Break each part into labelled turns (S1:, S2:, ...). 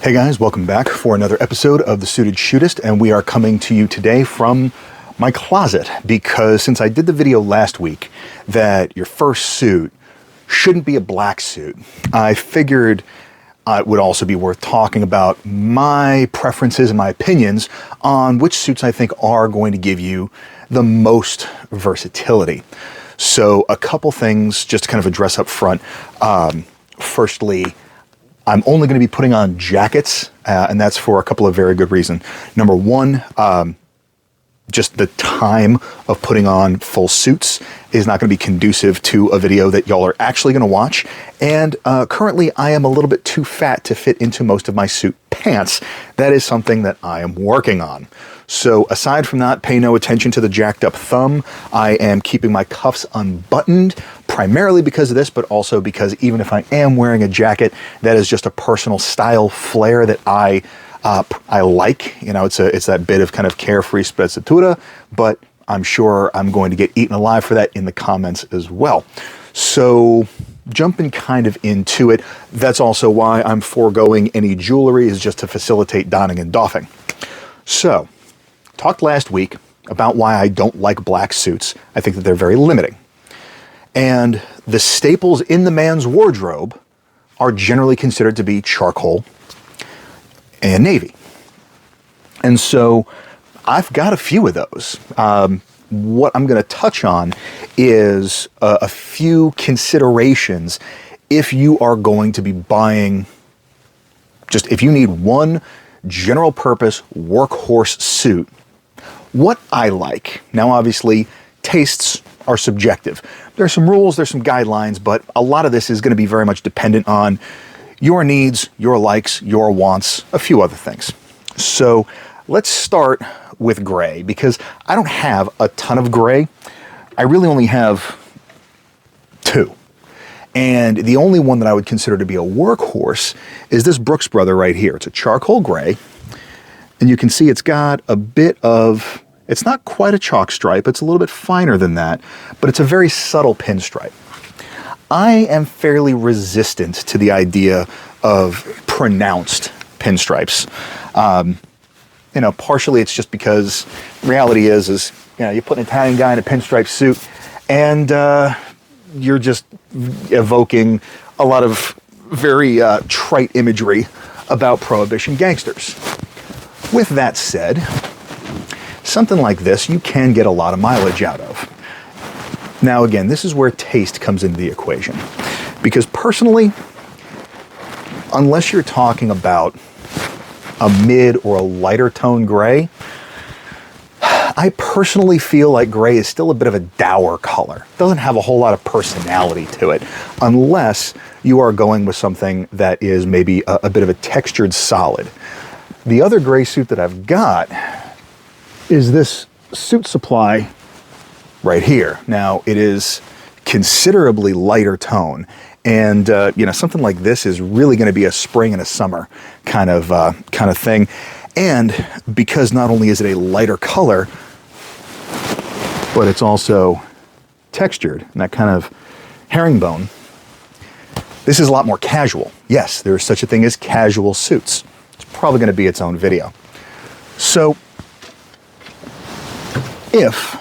S1: Hey guys, welcome back for another episode of The Suited Shootist, and we are coming to you today from my closet because since I did the video last week that your first suit shouldn't be a black suit, I figured it would also be worth talking about my preferences and my opinions on which suits I think are going to give you the most versatility. So a couple things just to kind of address up front. Firstly, I'm only going to be putting on jackets, and that's for a couple of very good reasons. Number one, just the time of putting on full suits is not going to be conducive to a video that y'all are actually going to watch. And currently, I am a little bit too fat to fit into most of my suit pants. That is something that I am working on. So aside from that, pay no attention to the jacked up thumb. I am keeping my cuffs unbuttoned, primarily because of this, but also because even if I am wearing a jacket, that is just a personal style flair that I like. You know, it's that bit of kind of carefree sprezzatura, but I'm sure I'm going to get eaten alive for that in the comments as well. So jumping kind of into it, that's also why I'm foregoing any jewelry, is just to facilitate donning and doffing. So, talked last week about why I don't like black suits. I think that they're very limiting. And the staples in the man's wardrobe are generally considered to be charcoal and navy. And so I've got a few of those. What I'm going to touch on is a few considerations if you are going to be buying, just if you need one general purpose workhorse suit, what I like. Now, obviously, tastes are subjective. There's some rules, there's some guidelines, but a lot of this is going to be very much dependent on your needs, your likes, your wants, a few other things. So let's start with gray, because I don't have a ton of gray. I really only have two. And the only one that I would consider to be a workhorse is this Brooks Brother right here. It's a charcoal gray. And you can see it's got a bit of, it's not quite a chalk stripe, it's a little bit finer than that, but it's a very subtle pinstripe. I am fairly resistant to the idea of pronounced pinstripes. You know, partially it's just because the reality is, you know, you put an Italian guy in a pinstripe suit and you're just evoking a lot of very trite imagery about Prohibition gangsters. With that said, something like this you can get a lot of mileage out of. Now again, this is where taste comes into the equation. Because personally, unless you're talking about a mid or a lighter tone gray, I personally feel like gray is still a bit of a dour color. It doesn't have a whole lot of personality to it, unless you are going with something that is maybe a bit of a textured solid. The other gray suit that I've got is this Suit Supply right here. Now, it is considerably lighter tone, and you know, something like this is really going to be a spring and a summer kind of thing. And because not only is it a lighter color, but it's also textured, and that kind of herringbone, this is a lot more casual. Yes, there is such a thing as casual suits. It's probably going to be its own video. So, if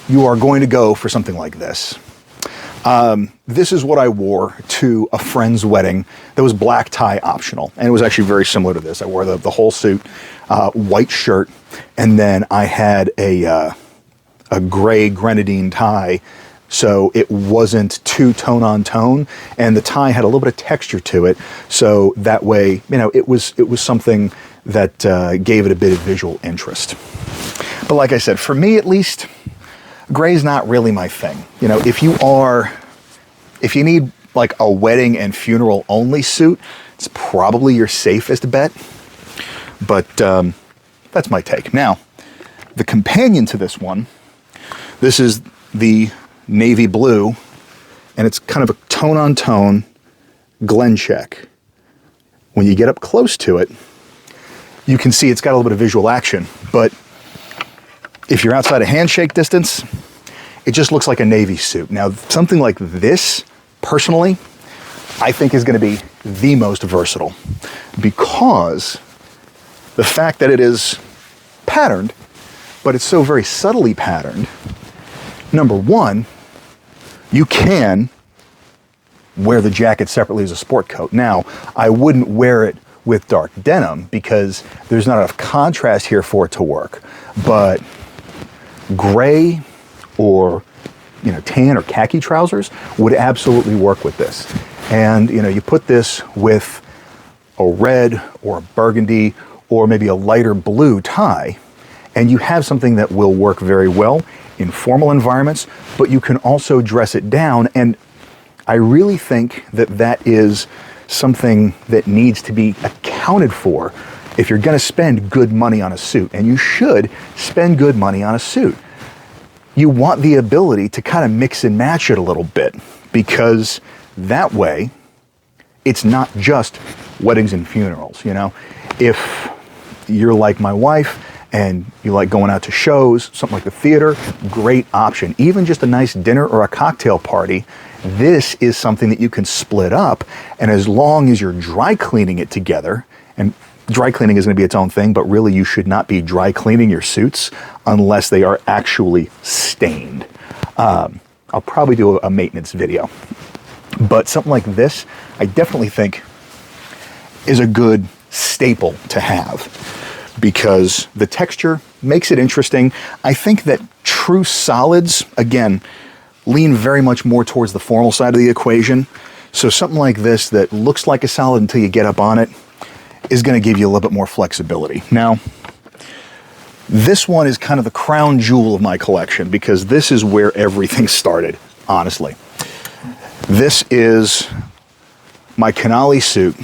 S1: you are going to go for something like this, this is what I wore to a friend's wedding that was black tie optional. And it was actually very similar to this. I wore the whole suit, white shirt, and then I had a gray grenadine tie, so it wasn't too tone on tone, and the tie had a little bit of texture to it, so that way, you know, it was something that gave it a bit of visual interest. But like I said, for me at least, gray's not really my thing. You know, if you need like a wedding and funeral only suit, it's probably your safest bet. But that's my take. Now, the companion to this one, this is the navy blue, and it's kind of a tone-on-tone Glencheck. When you get up close to it, you can see it's got a little bit of visual action, but if you're outside of handshake distance, it just looks like a navy suit. Now, something like this, personally, I think is going to be the most versatile, because the fact that it is patterned, but it's so very subtly patterned. Number one, you can wear the jacket separately as a sport coat. Now, I wouldn't wear it with dark denim because there's not enough contrast here for it to work. But gray or tan or khaki trousers would absolutely work with this. And you put this with a red or a burgundy or maybe a lighter blue tie, and you have something that will work very well in formal environments, but you can also dress it down. And I really think that that is something that needs to be accounted for if you're going to spend good money on a suit, and you should spend good money on a suit. You want the ability to kind of mix and match it a little bit, because that way it's not just weddings and funerals. If you're like my wife and you like going out to shows, something like the theater, great option. Even just a nice dinner or a cocktail party, this is something that you can split up, and as long as you're dry cleaning it together, and dry cleaning is going to be its own thing, but really you should not be dry cleaning your suits unless they are actually stained. I'll probably do a maintenance video. But something like this, I definitely think is a good staple to have, because the texture makes it interesting. I think that true solids, again, lean very much more towards the formal side of the equation. So something like this that looks like a solid until you get up on it is going to give you a little bit more flexibility. Now, this one is kind of the crown jewel of my collection, because this is where everything started, honestly. This is my Canali suit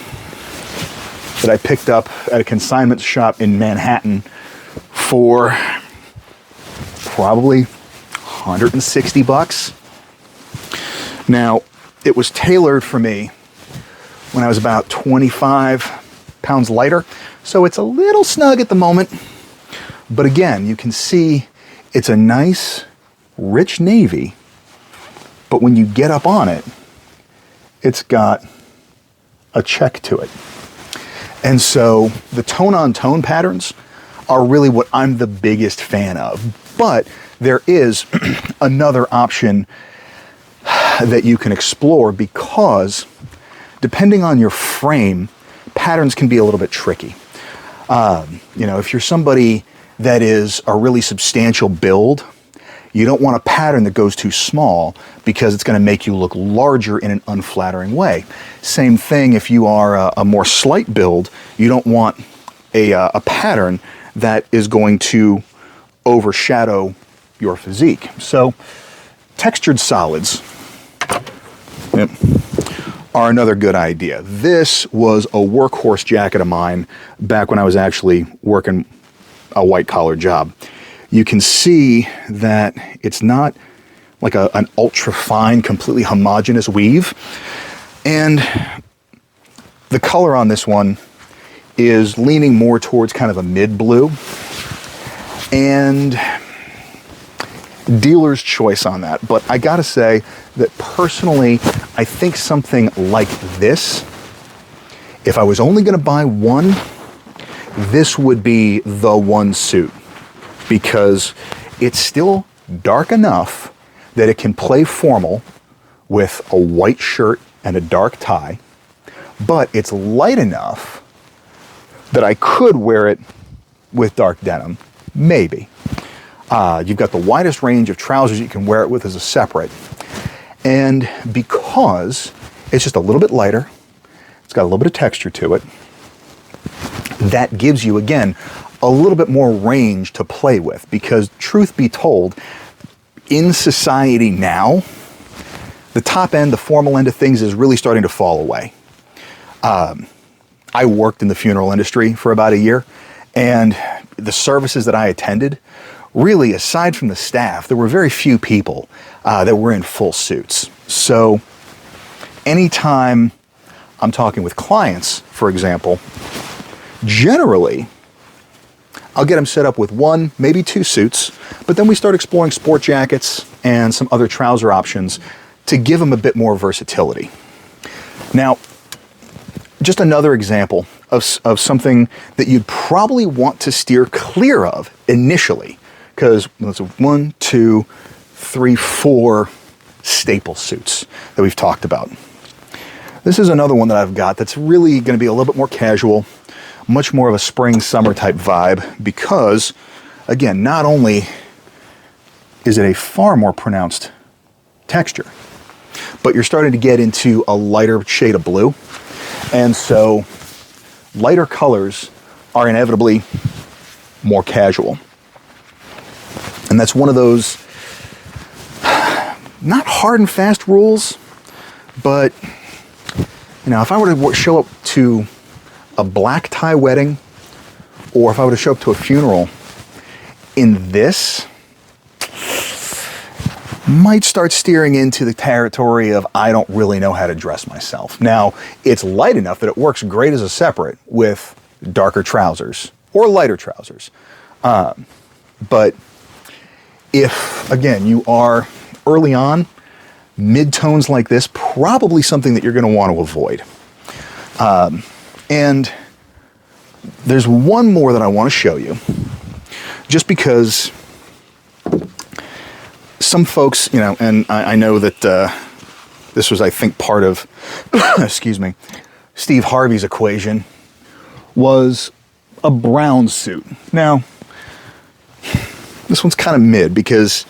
S1: that I picked up at a consignment shop in Manhattan for probably $160. Now, it was tailored for me when I was about 25 pounds lighter, so it's a little snug at the moment. But again, you can see it's a nice, rich navy, but when you get up on it, it's got a check to it. And so the tone-on-tone patterns are really what I'm the biggest fan of. But there is another option that you can explore, because depending on your frame, patterns can be a little bit tricky. If you're somebody that is a really substantial build, you don't want a pattern that goes too small, because it's going to make you look larger in an unflattering way. Same thing if you are a more slight build, you don't want a pattern that is going to overshadow your physique. So textured solids are another good idea. This was a workhorse jacket of mine back when I was actually working a white-collar job. You can see that it's not like an ultra-fine, completely homogeneous weave. And the color on this one is leaning more towards kind of a mid-blue. And dealer's choice on that. But I gotta say that personally, I think something like this, if I was only gonna buy one, this would be the one suit, because it's still dark enough that it can play formal with a white shirt and a dark tie, but it's light enough that I could wear it with dark denim, maybe. You've got the widest range of trousers you can wear it with as a separate. And because it's just a little bit lighter, it's got a little bit of texture to it, that gives you, again, a little bit more range to play with. Because truth be told, in society now, the top end, the formal end of things is really starting to fall away. I worked in the funeral industry for about a year, and the services that I attended, really, aside from the staff, there were very few people that were in full suits. So anytime I'm talking with clients, for example, generally, I'll get them set up with one, maybe two suits, but then we start exploring sport jackets and some other trouser options to give them a bit more versatility. Now, just another example of something that you'd probably want to steer clear of initially, because that's 1, 2, 3, 4 staple suits that we've talked about. This is another one that I've got that's really going to be a little bit more casual, much more of a spring summer type vibe, because again, not only is it a far more pronounced texture, but you're starting to get into a lighter shade of blue, and so lighter colors are inevitably more casual. And that's one of those not hard and fast rules, but if I were to show up to a black tie wedding, or if I were to show up to a funeral in this, might start steering into the territory of I don't really know how to dress myself. Now, it's light enough that it works great as a separate with darker trousers or lighter trousers. But if, again, you are early on, mid-tones like this, probably something that you're going to want to avoid. And there's one more that I want to show you, just because some folks, and I know that this was, I think, part of, excuse me, Steve Harvey's equation, was a brown suit. Now, this one's kind of mid, because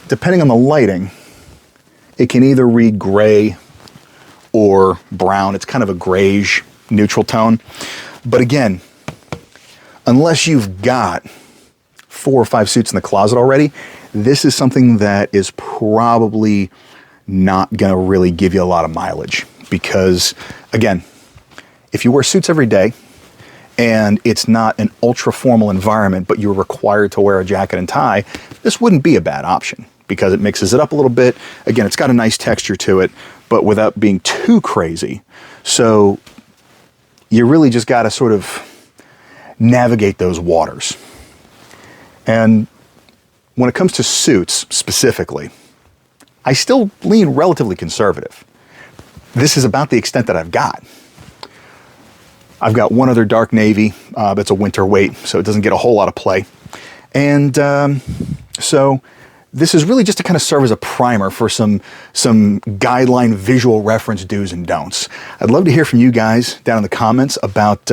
S1: depending on the lighting, it can either read gray or brown. It's kind of a grayish neutral tone. But again, unless you've got 4 or 5 suits in the closet already, this is something that is probably not going to really give you a lot of mileage. Because, again, if you wear suits every day and it's not an ultra formal environment, but you're required to wear a jacket and tie, this wouldn't be a bad option, because it mixes it up a little bit. Again, it's got a nice texture to it, but without being too crazy. So you really just got to sort of navigate those waters. And when it comes to suits specifically, I still lean relatively conservative. This is about the extent that I've got. I've got one other dark navy that's a winter weight, so it doesn't get a whole lot of play. And so this is really just to kind of serve as a primer for some guideline visual reference do's and don'ts. I'd love to hear from you guys down in the comments about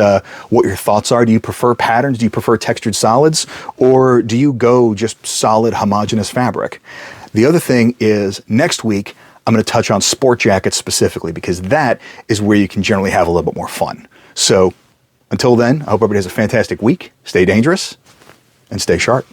S1: what your thoughts are. Do you prefer patterns? Do you prefer textured solids? Or do you go just solid homogeneous fabric? The other thing is, next week, I'm going to touch on sport jackets specifically, because that is where you can generally have a little bit more fun. So until then, I hope everybody has a fantastic week. Stay dangerous and stay sharp.